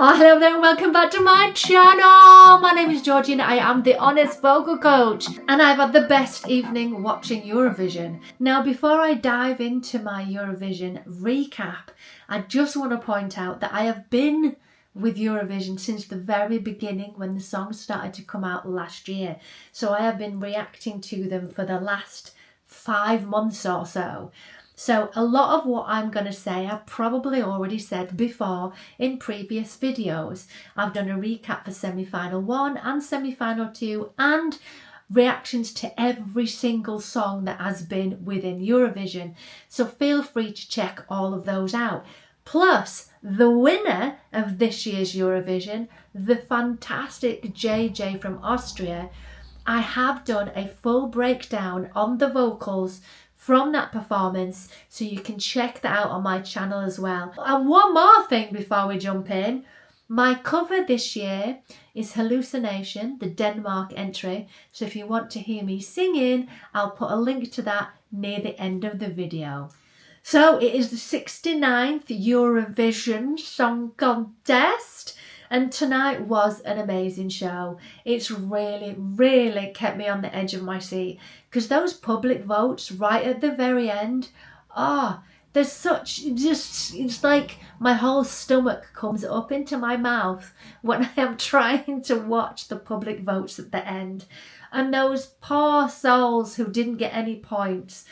Oh, hello there and welcome back to my channel. My name is Georgie and I am the Honest Vocal Coach, and I've had the best evening watching Eurovision. Now, before I dive into my Eurovision recap, I just want to point out that I have been with Eurovision since the very beginning when the songs started to come out last year. So I have been reacting to them for the last 5 months or so. So a lot of what I'm going to say I've probably already said before in previous videos. I've done a recap for semi-final 1 and semi-final 2 and reactions to every single song that has been within Eurovision. So feel free to check all of those out. Plus, the winner of this year's Eurovision, the fantastic JJ from Austria, I have done a full breakdown on the vocals from that performance, so you can check that out on my channel as well. And one more thing before we jump in. My cover this year is Hallucination, the Denmark entry. So if you want to hear me singing, I'll put a link to that near the end of the video. So it is the 69th Eurovision Song Contest. And tonight was an amazing show. It's really kept me on the edge of my seat because those public votes right at the very end, there's such, it's like my whole stomach comes up into my mouth when I am trying to watch the public votes at the end. And those poor souls who didn't get any points.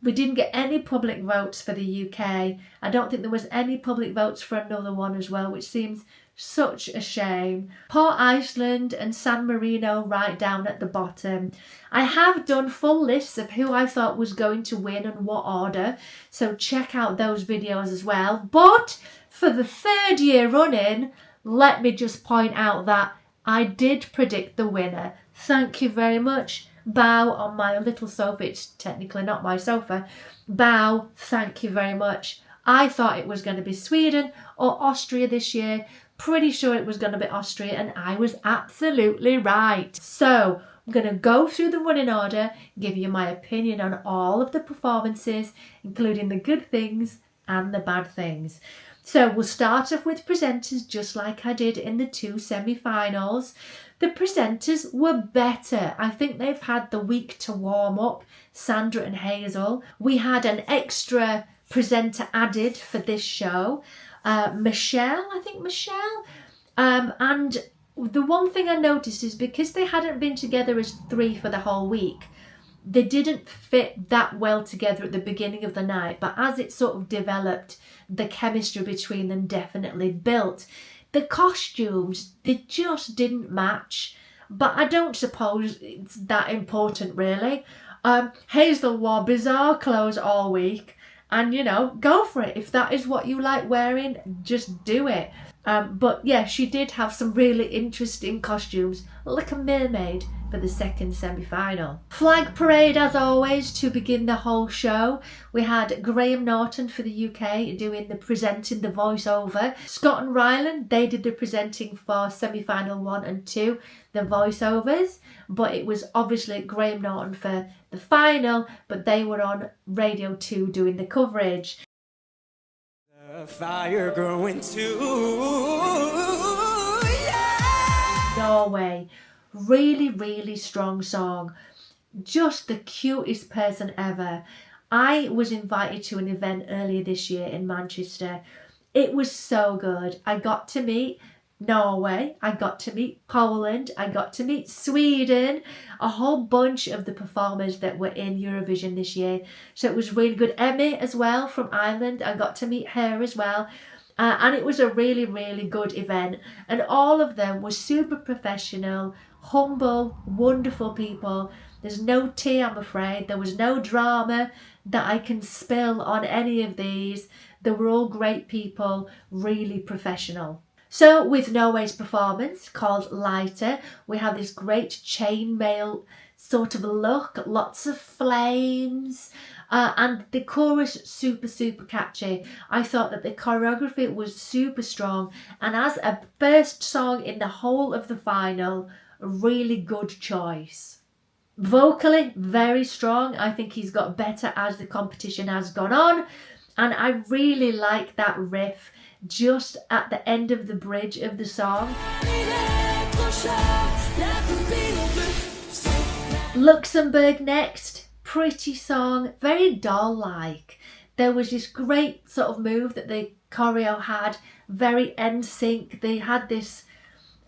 We didn't get any public votes for the UK. I don't think there was any public votes for another one as well, which seems such a shame. Poor Iceland and San Marino right down at the bottom. I have done full lists of who I thought was going to win and what order, so check out those videos as well. But for the 3rd year running, let me just point out that I did predict the winner. Thank you very much. Bow on my little sofa. It's technically not my sofa. Bow, thank you very much. I thought it was going to be Sweden or Austria this year. Pretty sure it was going to be Austria, and I was absolutely right. So I'm going to go through the running order, give you my opinion on all of the performances, including the good things and the bad things. So we'll start off with presenters just like I did in the 2 semi-finals. The presenters were better. I think they've had the week to warm up, Sandra and Hazel. We had an extra presenter added for this show, Michelle. And the one thing I noticed is because they hadn't been together as 3 for the whole week, they didn't fit that well together at the beginning of the night. But as it sort of developed, the chemistry between them definitely built. The costumes, they just didn't match, but I don't suppose it's that important really. Hazel wore bizarre clothes all week, and you know, go for it. If that is what you like wearing, just do it. But yeah, she did have some really interesting costumes, like a mermaid for the 2nd semi-final. Flag parade as always to begin the whole show. We had Graham Norton for the UK doing the presenting, the voiceover. Scott and Ryland, they did the presenting for semi-final 1 and 2, the voiceovers. But it was obviously Graham Norton for the final, but they were on Radio 2 doing the coverage. The fire growing too, yeah. Norway, really strong song. Just the cutest person ever. I was invited to an event earlier this year in Manchester. It was so good. I got to meet Norway, I got to meet Poland, I got to meet Sweden, a whole bunch of the performers that were in Eurovision this year. So it was really good. Emmy as well from Ireland, I got to meet her as well. And it was a really good event. And all of them were super professional, humble, wonderful people. There's no tea, I'm afraid. There was no drama that I can spill on any of these. They were all great people, really professional. So with Norway's performance called Lighter, we have this great chainmail sort of look, lots of flames, and the chorus super catchy. I thought that the choreography was super strong, and as a first song in the whole of the final, a really good choice. Vocally, very strong. I think he's got better as the competition has gone on, and I really like that riff just at the end of the bridge of the song. Luxembourg next. Pretty song, very doll-like. There was this great sort of move that the choreo had, very NSYNC. They had this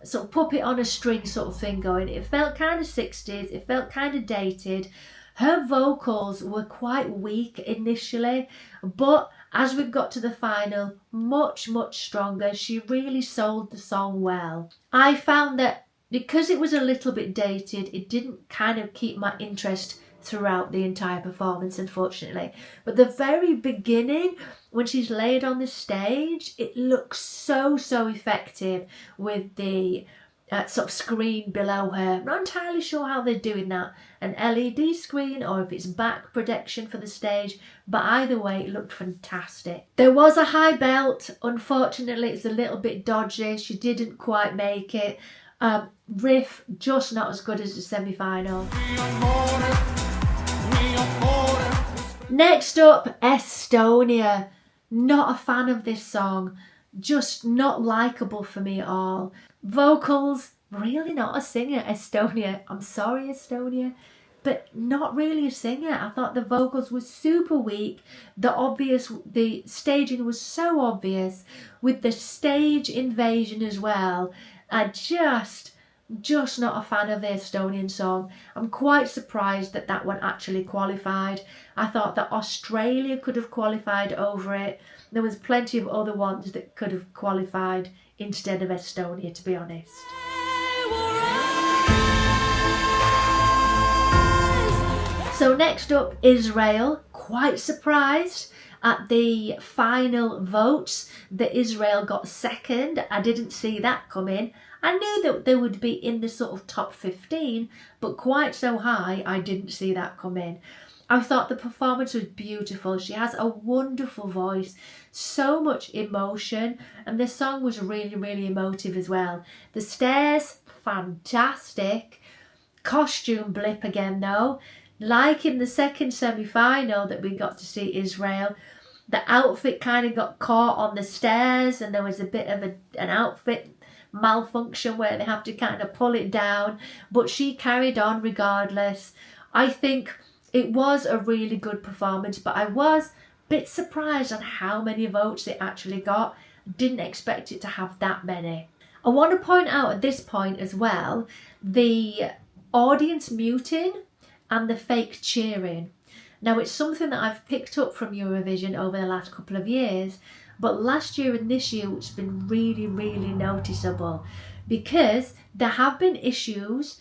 sort of puppet on a string sort of thing going. It felt kind of 60s, it felt kind of dated. Her vocals were quite weak initially, but as we got to the final, much stronger. She really sold the song well. I found that because it was a little bit dated, it didn't kind of keep my interest throughout the entire performance, unfortunately. But the very beginning, when she's laid on the stage, it looks so effective with the sort of screen below her. I'm not entirely sure how they're doing that, an LED screen or if it's back protection for the stage, but either way it looked fantastic. There was a high belt. Unfortunately, it's a little bit dodgy. She didn't quite make it. Riff just not as good as the semi-final. Next up, Estonia. Not a fan of this song. Just not likeable for me at all. Vocals, really not a singer, Estonia. I'm sorry, Estonia, but not really a singer. I thought the vocals were super weak. The staging was so obvious with the stage invasion as well. I just not a fan of the Estonian song. I'm quite surprised that that one actually qualified. I thought that Australia could have qualified over it. There was plenty of other ones that could have qualified instead of Estonia, to be honest. So next up, Israel. Quite surprised at the final votes that Israel got second. I didn't see that coming. I knew that they would be in the sort of top 15, but quite so high, I didn't see that come in. I thought the performance was beautiful. She has a wonderful voice, so much emotion, and the song was really emotive as well. The stairs, fantastic. Costume blip again though. Like in the second semi-final that we got to see Israel, the outfit kind of got caught on the stairs and there was a bit of an outfit malfunction where they have to kind of pull it down, but she carried on regardless. I think it was a really good performance, but I was a bit surprised on how many votes it actually got. Didn't expect it to have that many. I want to point out at this point as well the audience muting and the fake cheering. Now, it's something that I've picked up from Eurovision over the last couple of years, but last year and this year it's been really noticeable, because there have been issues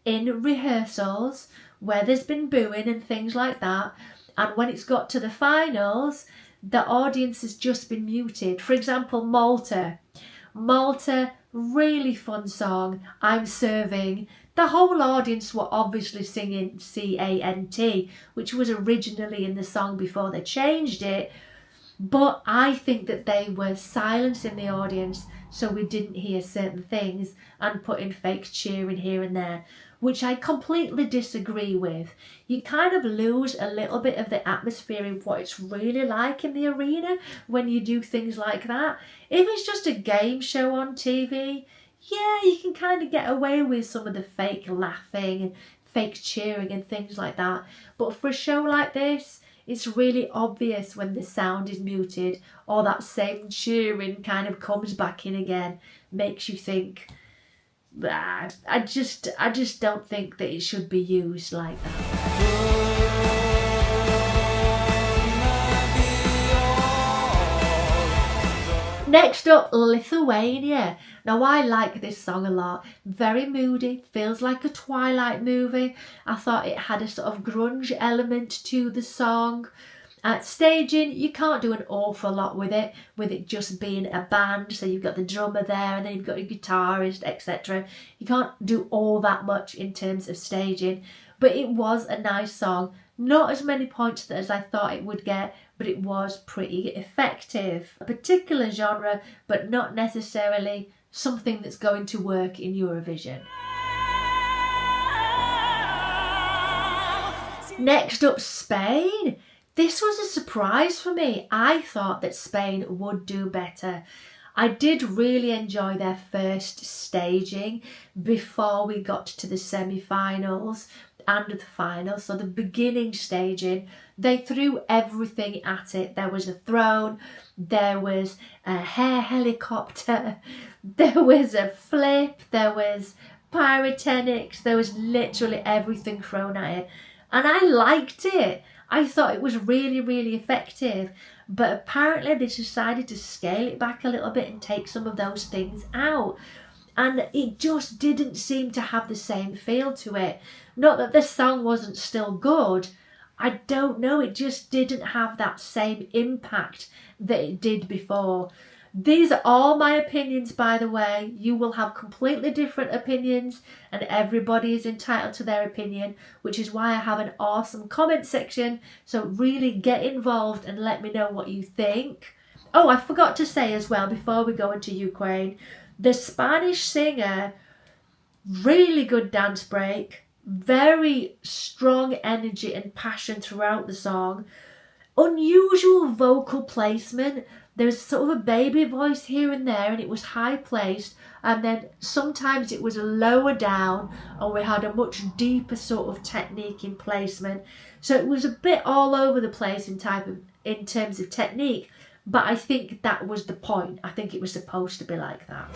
in rehearsals where there's been booing and things like that, and when it's got to the finals, the audience has just been muted. For example, Malta, really fun song, I'm Serving. The whole audience were obviously singing CANT, which was originally in the song before they changed it. But I think that they were silencing the audience so we didn't hear certain things and putting fake cheering here and there, which I completely disagree with. You kind of lose a little bit of the atmosphere of what it's really like in the arena when you do things like that. If it's just a game show on TV, yeah, you can kind of get away with some of the fake laughing and fake cheering and things like that. But for a show like this, it's really obvious when the sound is muted or that same cheering kind of comes back in again, makes you think, I just don't think that it should be used like that. Next up, Lithuania. Now, I like this song a lot. Very moody, feels like a Twilight movie. I thought it had a sort of grunge element to the song. Staging, you can't do an awful lot with it just being a band. So you've got the drummer there and then you've got a guitarist, etc. You can't do all that much in terms of staging, but it was a nice song. Not as many points as I thought it would get, but it was pretty effective. A particular genre, but not necessarily something that's going to work in Eurovision. Next up, Spain. This was a surprise for me. I thought that Spain would do better. I did really enjoy their first staging before we got to the semi-finals and the final. So the beginning staging, they threw everything at it. There was a throne, there was a hair helicopter, there was a flip, there was pyrotechnics, there was literally everything thrown at it. And I liked it. I thought it was really, really effective. But apparently they decided to scale it back a little bit and take some of those things out. And it just didn't seem to have the same feel to it. Not that the song wasn't still good. I don't know, it just didn't have that same impact that it did before. These are all my opinions, by the way. You will have completely different opinions and everybody is entitled to their opinion, which is why I have an awesome comment section. So really get involved and let me know what you think. Oh, I forgot to say as well before we go into Ukraine, the Spanish singer, really good dance break, very strong energy and passion throughout the song, unusual vocal placement. There's sort of a baby voice here and there and it was high placed, and then sometimes it was lower down and we had a much deeper sort of technique in placement. So it was a bit all over the place in terms of technique, but I think that was the point. I think it was supposed to be like that.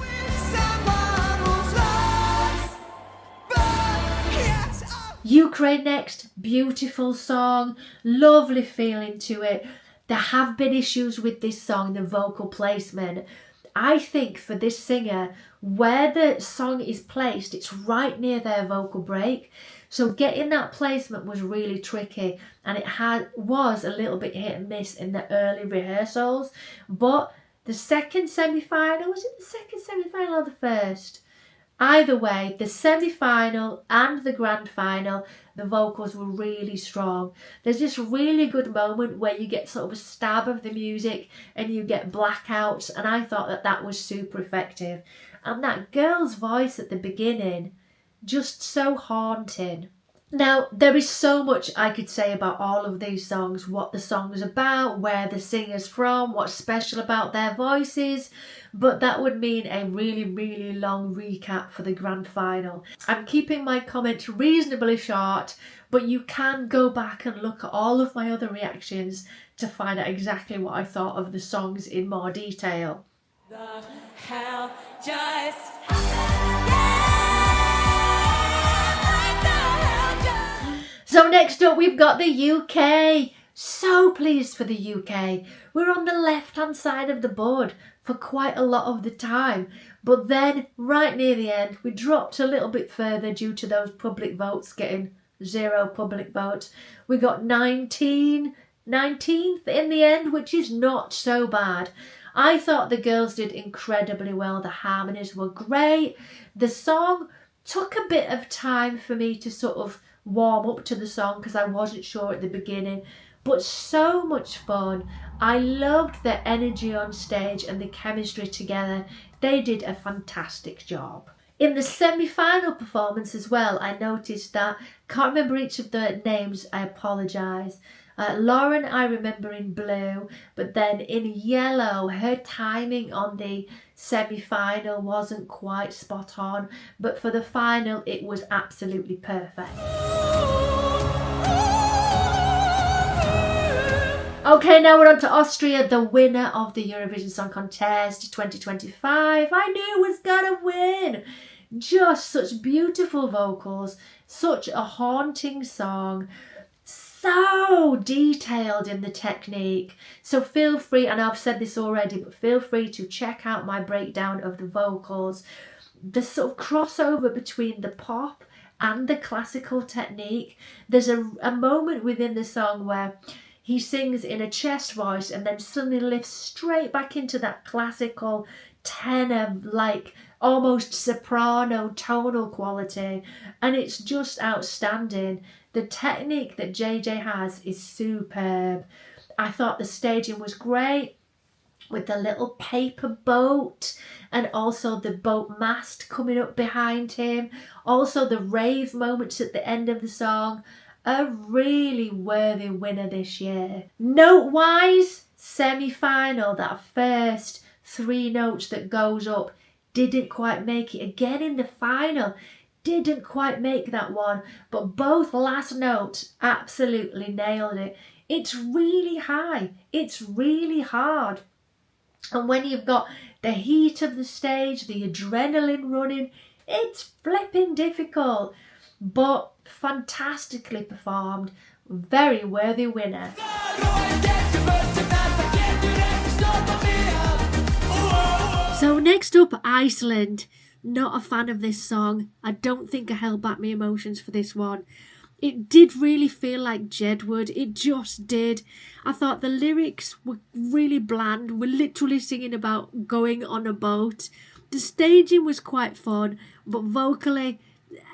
Ukraine next, beautiful song, lovely feeling to it. There have been issues with this song, the vocal placement. I think for this singer, where the song is placed, it's right near their vocal break. So getting that placement was really tricky, and it was a little bit hit and miss in the early rehearsals. But the second semi-final, was it the second semi-final or the first? Either way, the semi-final and the grand final, the vocals were really strong. There's this really good moment where you get sort of a stab of the music and you get blackouts, and I thought that that was super effective. And that girl's voice at the beginning, just so haunting. Now, there is so much I could say about all of these songs, what the song's about, where the singer's from, what's special about their voices, but that would mean a really, really long recap for the grand final. I'm keeping my comments reasonably short, but you can go back and look at all of my other reactions to find out exactly what I thought of the songs in more detail. The hell just So next up we've got the UK. So pleased for the UK. We're on the left hand side of the board for quite a lot of the time, but then right near the end we dropped a little bit further due to those public votes getting 0 public votes. We got 19th in the end, which is not so bad. I thought the girls did incredibly well. The harmonies were great. The song took a bit of time for me to sort of warm up to the song because I wasn't sure at the beginning, but so much fun. I loved the energy on stage and the chemistry together. They did a fantastic job. In the semi-final performance as well, I noticed that, can't remember each of the names, I apologise. Lauren I remember in blue, but then in yellow, her timing on the semi-final wasn't quite spot on, but for the final it was absolutely perfect. Okay, now we're on to Austria, the winner of the Eurovision Song Contest 2025. I knew was gonna win. Just such beautiful vocals, such a haunting song, so detailed in the technique. So feel free, and I've said this already, but feel free to check out my breakdown of the vocals. The sort of crossover between the pop and the classical technique. There's a moment within the song where he sings in a chest voice and then suddenly lifts straight back into that classical tenor, like almost soprano tonal quality, and it's just outstanding. The technique that JJ has is superb. I thought the staging was great with the little paper boat and also the boat mast coming up behind him. Also the rave moments at the end of the song. a really worthy winner this year. Note-wise, semi-final, that first 3 notes that goes up, didn't quite make it. Again in the final, didn't quite make that one, but both last notes absolutely nailed it. It's really high, it's really hard. And when you've got the heat of the stage, the adrenaline running, it's flipping difficult, but fantastically performed. Very worthy winner. So next up, Iceland. Not a fan of this song. I don't think I held back my emotions for this one. It did really feel like Jedward. It just did. I thought the lyrics were really bland. We're literally singing about going on a boat. The staging was quite fun, but vocally,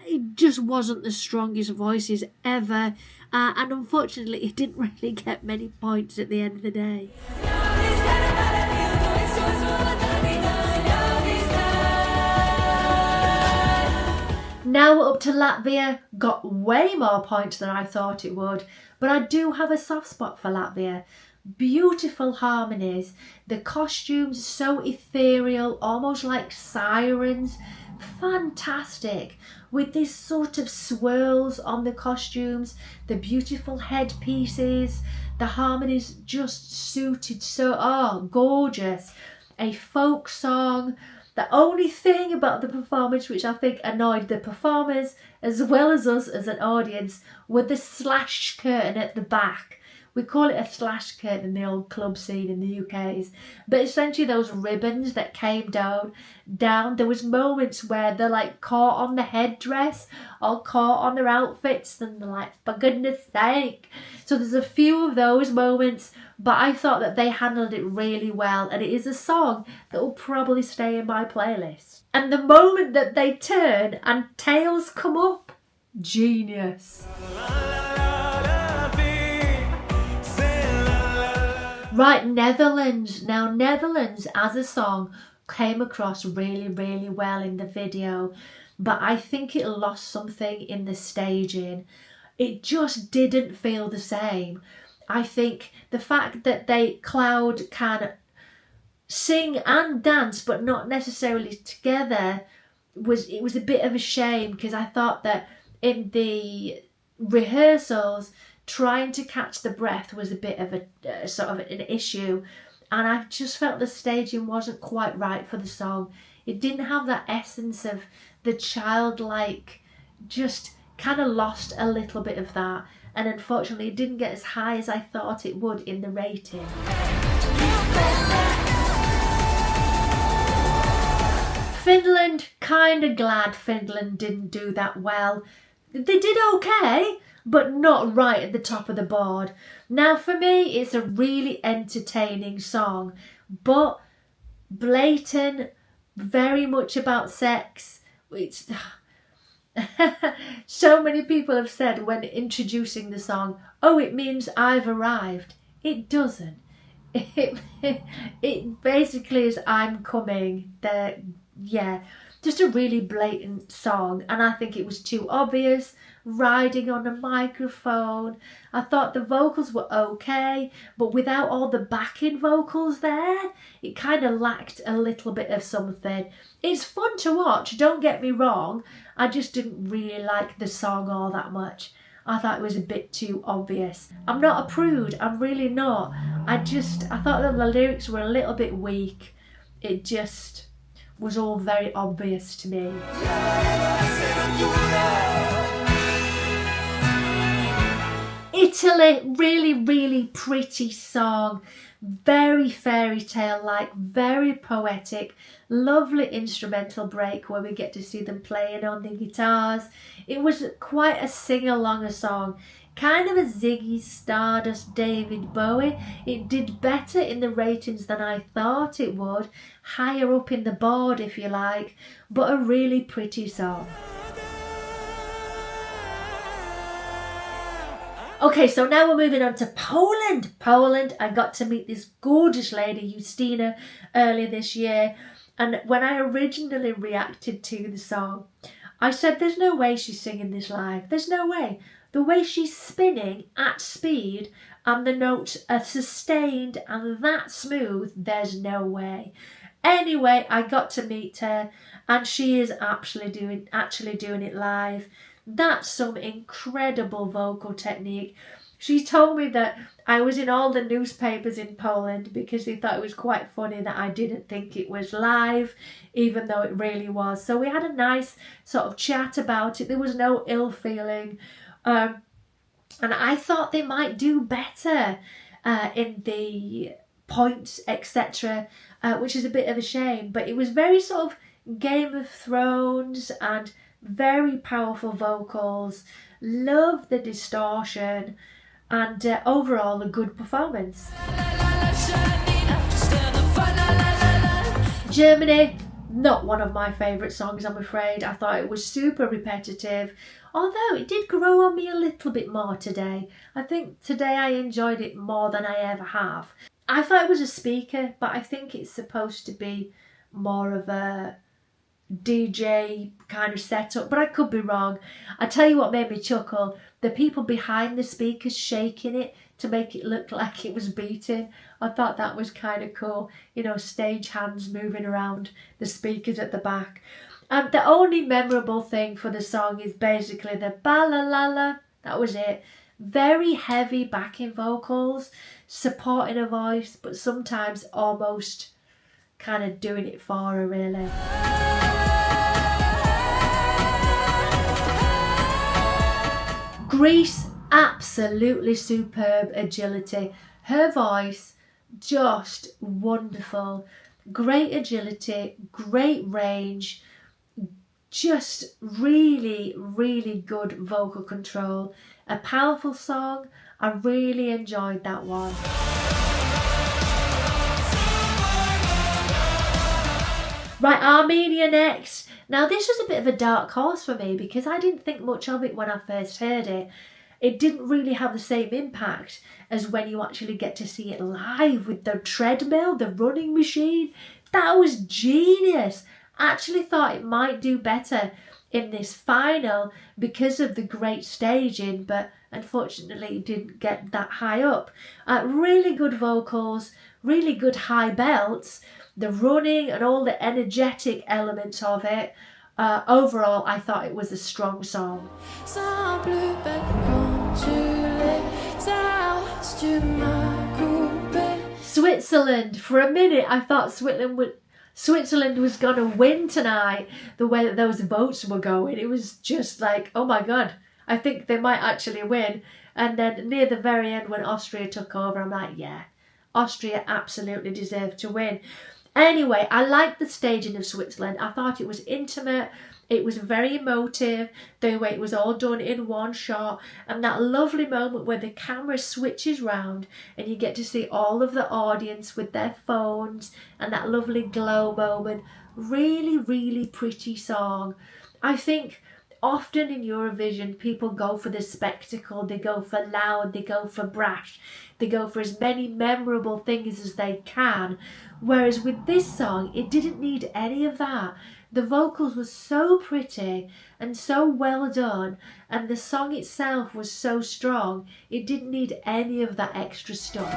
it just wasn't the strongest voices ever. And unfortunately, it didn't really get many points at the end of the day. Now up to Latvia, got way more points than I thought it would, but I do have a soft spot for Latvia. Beautiful harmonies, the costumes so ethereal, almost like sirens, fantastic, with this sort of swirls on the costumes, the beautiful headpieces, the harmonies just suited so, gorgeous. A folk song. The only thing about the performance which I think annoyed the performers as well as us as an audience were the slash curtain at the back. We call it a slash curtain in the old club scene in the UK's, but essentially those ribbons that came down. There was moments where they're like caught on the headdress or caught on their outfits and they're like, for goodness sake. So there's a few of those moments, but I thought that they handled it really well, and it is a song that will probably stay in my playlist. And the moment that they turn and tails come up, genius. Right, Netherlands. Now, Netherlands as a song came across really, really well in the video, but I think it lost something in the staging. It just didn't feel the same. I think the fact that Cloud can sing and dance, but not necessarily together, was a bit of a shame, because I thought that in the rehearsals, trying to catch the breath was a bit of a sort of an issue, and I just felt the staging wasn't quite right for the song. It didn't have that essence of the childlike, just kind of lost a little bit of that, and unfortunately it didn't get as high as I thought it would in the rating. Finland, kind of glad Finland didn't do that well. They did okay, but not right at the top of the board. Now for me, it's a really entertaining song, but blatant, very much about sex. It's so many people have said when introducing the song, oh, it means I've arrived. It doesn't. It basically is I'm coming. Just a really blatant song, and I think it was too obvious, riding on a microphone. I thought the vocals were okay, but without all the backing vocals there, it kind of lacked a little bit of something. It's fun to watch, don't get me wrong, I just didn't really like the song all that much. I thought it was a bit too obvious. I'm not a prude, I'm really not. I thought that the lyrics were a little bit weak. It just was all very obvious to me. Italy, really, really pretty song. Very fairy tale like, very poetic, lovely instrumental break where we get to see them playing on the guitars. It was quite a sing-along song, kind of a Ziggy Stardust, David Bowie. It did better in the ratings than I thought it would, higher up in the board if you like, but a really pretty song. Okay, so now we're moving on to Poland. Poland, I got to meet this gorgeous lady, Justina, earlier this year. And when I originally reacted to the song, I said, there's no way she's singing this live. There's no way. The way she's spinning at speed and the notes are sustained and that smooth, there's no way. Anyway, I got to meet her and she is actually doing it live. That's some incredible vocal technique. She told me that I was in all the newspapers in Poland because they thought it was quite funny that I didn't think it was live, even though it really was. So we had a nice sort of chat about it. There was no ill feeling. And I thought they might do better in the points, etc., which is a bit of a shame. But it was very sort of Game of Thrones and very powerful vocals. Love the distortion and overall a good performance. Germany, not one of my favourite songs, I'm afraid. I thought it was super repetitive, although it did grow on me a little bit more today. I think today I enjoyed it more than I ever have. I thought it was a speaker, but I think it's supposed to be more of a DJ kind of setup, but I could be wrong. I tell you what made me chuckle, the people behind the speakers shaking it to make it look like it was beating. I thought that was kind of cool, you know, stage hands moving around the speakers at the back. And the only memorable thing for the song is basically the ba la la la, that was it. Very heavy backing vocals, supporting a voice, but sometimes almost kind of doing it for her, really. Greece, absolutely superb agility. Her voice, just wonderful. Great agility, great range, just really, really good vocal control. A powerful song. I really enjoyed that one. Right, Armenia next. Now this was a bit of a dark horse for me because I didn't think much of it when I first heard it. It didn't really have the same impact as when you actually get to see it live with the treadmill, the running machine. That was genius. I actually thought it might do better in this final because of the great staging, but unfortunately it didn't get that high up. Really good vocals, really good high belts, the running and all the energetic elements of it. Overall, I thought it was a strong song. Switzerland. For a minute, I thought Switzerland was going to win tonight, the way that those votes were going. It was just like, oh my God, I think they might actually win. And then near the very end when Austria took over, I'm like, yeah, Austria absolutely deserved to win. Anyway, I liked the staging of Switzerland. I thought it was intimate. It was very emotive, the way it was all done in one shot, and that lovely moment where the camera switches round and you get to see all of the audience with their phones and that lovely glow moment. Really, really pretty song. I think often in Eurovision people go for the spectacle, they go for loud, they go for brash, they go for as many memorable things as they can, whereas with this song it didn't need any of that. The vocals were so pretty and so well done, and the song itself was so strong, it didn't need any of that extra stuff.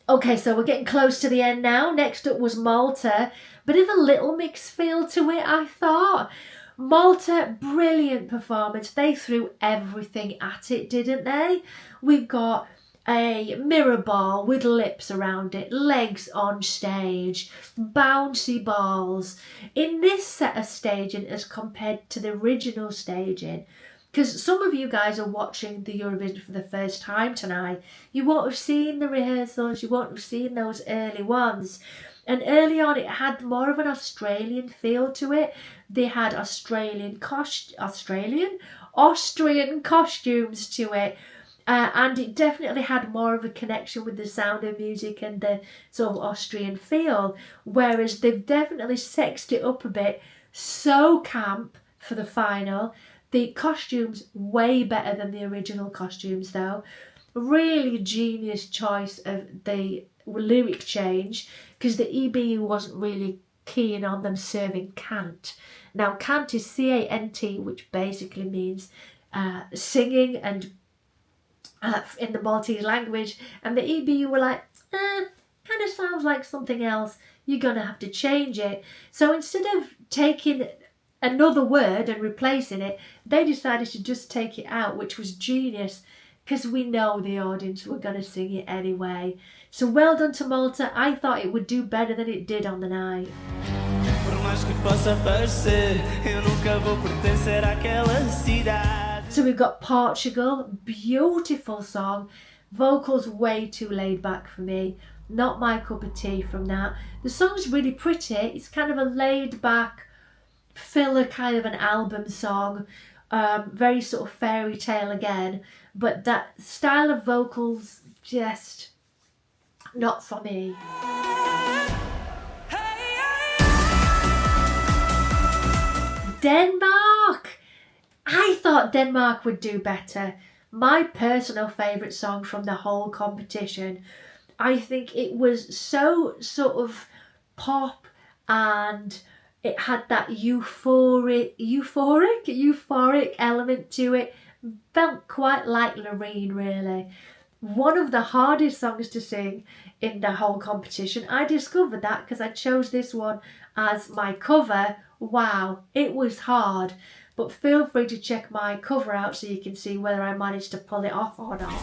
Okay, so we're getting close to the end now. Next up was Malta. Bit of a little mixed feel to it, I thought. Malta, brilliant performance. They threw everything at it, didn't they? We've got a mirror ball with lips around it, legs on stage, bouncy balls. In this set of staging as compared to the original staging, because some of you guys are watching the Eurovision for the first time tonight, you won't have seen the rehearsals, you won't have seen those early ones. And early on it had more of an Australian feel to it. They had Austrian costumes to it. And it definitely had more of a connection with the Sound of Music and the sort of Austrian feel, whereas they've definitely sexed it up a bit. So camp for the final. The costumes way better than the original costumes though. Really genius choice of the lyric change, because the EBU wasn't really keen on them serving cant. Now, cant is C-A-N-T, which basically means singing and in the Maltese language. And the EBU were like, kind of sounds like something else. You're going to have to change it. So instead of taking another word and replacing it, they decided to just take it out, which was genius, because we know the audience were going to sing it anyway. So well done to Malta. I thought it would do better than it did on the night. So we've got Portugal, beautiful song, vocals way too laid back for me, not my cup of tea from that. The song's really pretty, it's kind of a laid back filler kind of an album song, very sort of fairy tale again, but that style of vocals, just not for me. Denmark! I thought Denmark would do better. My personal favourite song from the whole competition. I think it was so sort of pop, and it had that euphoric element to it. Felt quite like Loreen, really. One of the hardest songs to sing in the whole competition. I discovered that because I chose this one as my cover. Wow, it was hard. But feel free to check my cover out so you can see whether I managed to pull it off or not.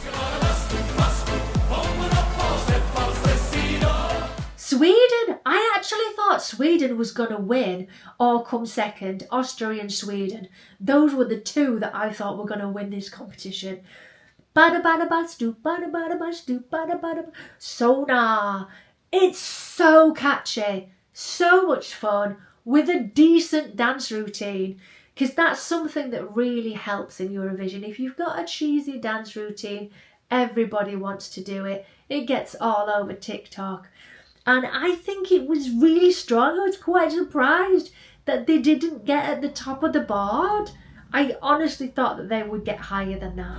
Sweden! I actually thought Sweden was going to win or come second. Austria and Sweden. Those were the two that I thought were going to win this competition. Sonar. It's so catchy. So much fun with a decent dance routine. Because that's something that really helps in Eurovision. If you've got a cheesy dance routine, everybody wants to do it. It gets all over TikTok. And I think it was really strong. I was quite surprised that they didn't get at the top of the board. I honestly thought that they would get higher than that.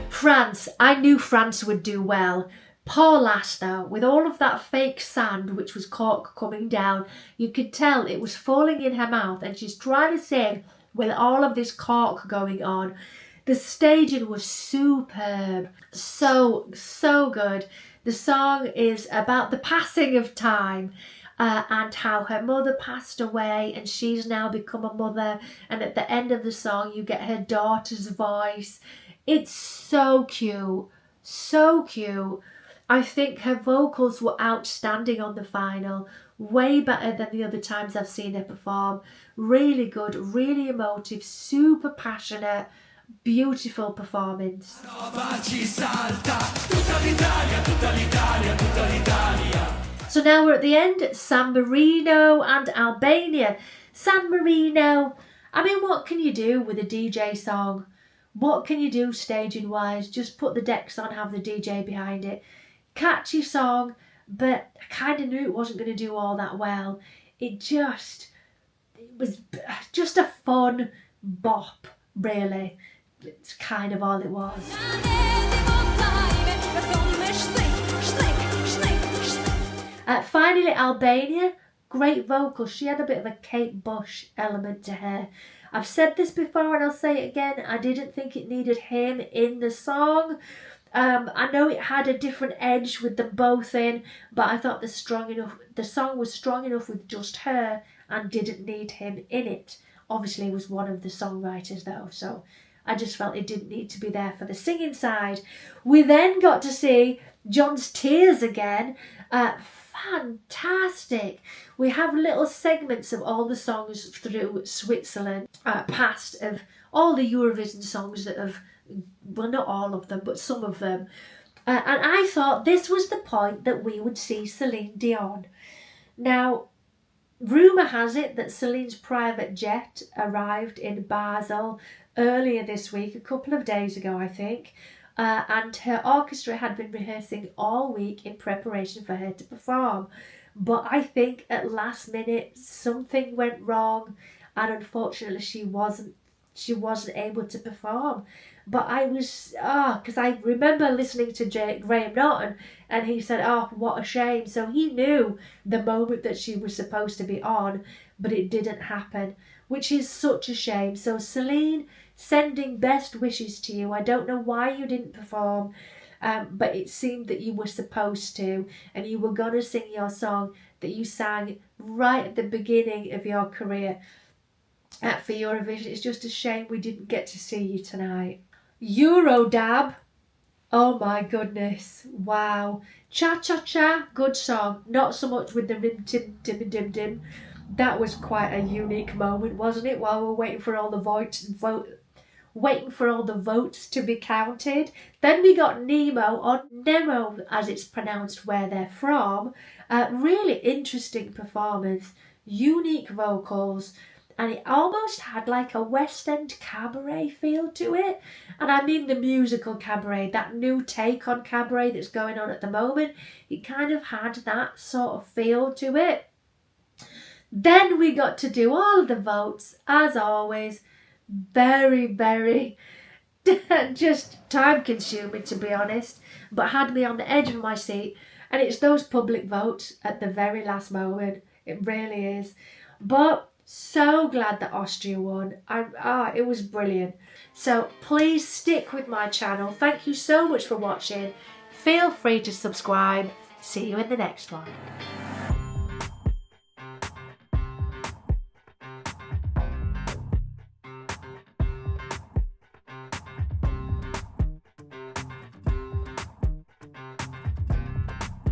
France. I knew France would do well. Poor lass though, with all of that fake sand, which was cork coming down, you could tell it was falling in her mouth, and she's trying to sing with all of this cork going on. The staging was superb. So good. The song is about the passing of time and how her mother passed away and she's now become a mother. And at the end of the song, you get her daughter's voice. It's so cute. So cute. I think her vocals were outstanding on the final. Way better than the other times I've seen her perform. Really good, really emotive, super passionate. Beautiful performance. So now we're at the end. San Marino and Albania. San Marino. I mean, what can you do with a DJ song? What can you do staging wise? Just put the decks on, have the DJ behind it. Catchy song, but I kind of knew it wasn't going to do all that well. It was just a fun bop, really. It's kind of all it was. Finally, Albania. Great vocals. She had a bit of a Kate Bush element to her. I've said this before and I'll say it again. I didn't think it needed him in the song. I know it had a different edge with them both in, but I thought the song was strong enough with just her and didn't need him in it. Obviously, he was one of the songwriters though, so I just felt it didn't need to be there for the singing side. We then got to see John's Tears again. Fantastic. We have little segments of all the songs through Switzerland, past of all the Eurovision songs that have, well, not all of them, but some of them. And I thought this was the point that we would see Celine Dion. Now, rumour has it that Celine's private jet arrived in Basel earlier this week, a couple of days ago, I think. And her orchestra had been rehearsing all week in preparation for her to perform. But I think at last minute something went wrong, and unfortunately she wasn't able to perform. But I was, because I remember listening to Graham Norton, and he said, oh, what a shame. So he knew the moment that she was supposed to be on, but it didn't happen, which is such a shame. So Celine, sending best wishes to you. I don't know why you didn't perform, but it seemed that you were supposed to, and you were going to sing your song that you sang right at the beginning of your career for Eurovision. It's just a shame we didn't get to see you tonight. Eurodab. Oh my goodness. Wow. Cha Cha Cha. Good song. Not so much with the rim tim dim dim dim. That was quite a unique moment, wasn't it? While we're waiting for all the votes to be counted. Then we got Nemo, as it's pronounced where they're from. Really interesting performance, unique vocals, and it almost had like a West End cabaret feel to it. And I mean the musical cabaret, that new take on cabaret that's going on at the moment. It kind of had that sort of feel to it. Then we got to do all of the votes, as always. Very, very just time consuming, to be honest, but had me on the edge of my seat. And it's those public votes at the very last moment. It really is. But so glad that Austria won. It was brilliant. So please stick with my channel. Thank you so much for watching. Feel free to subscribe. See you in the next one.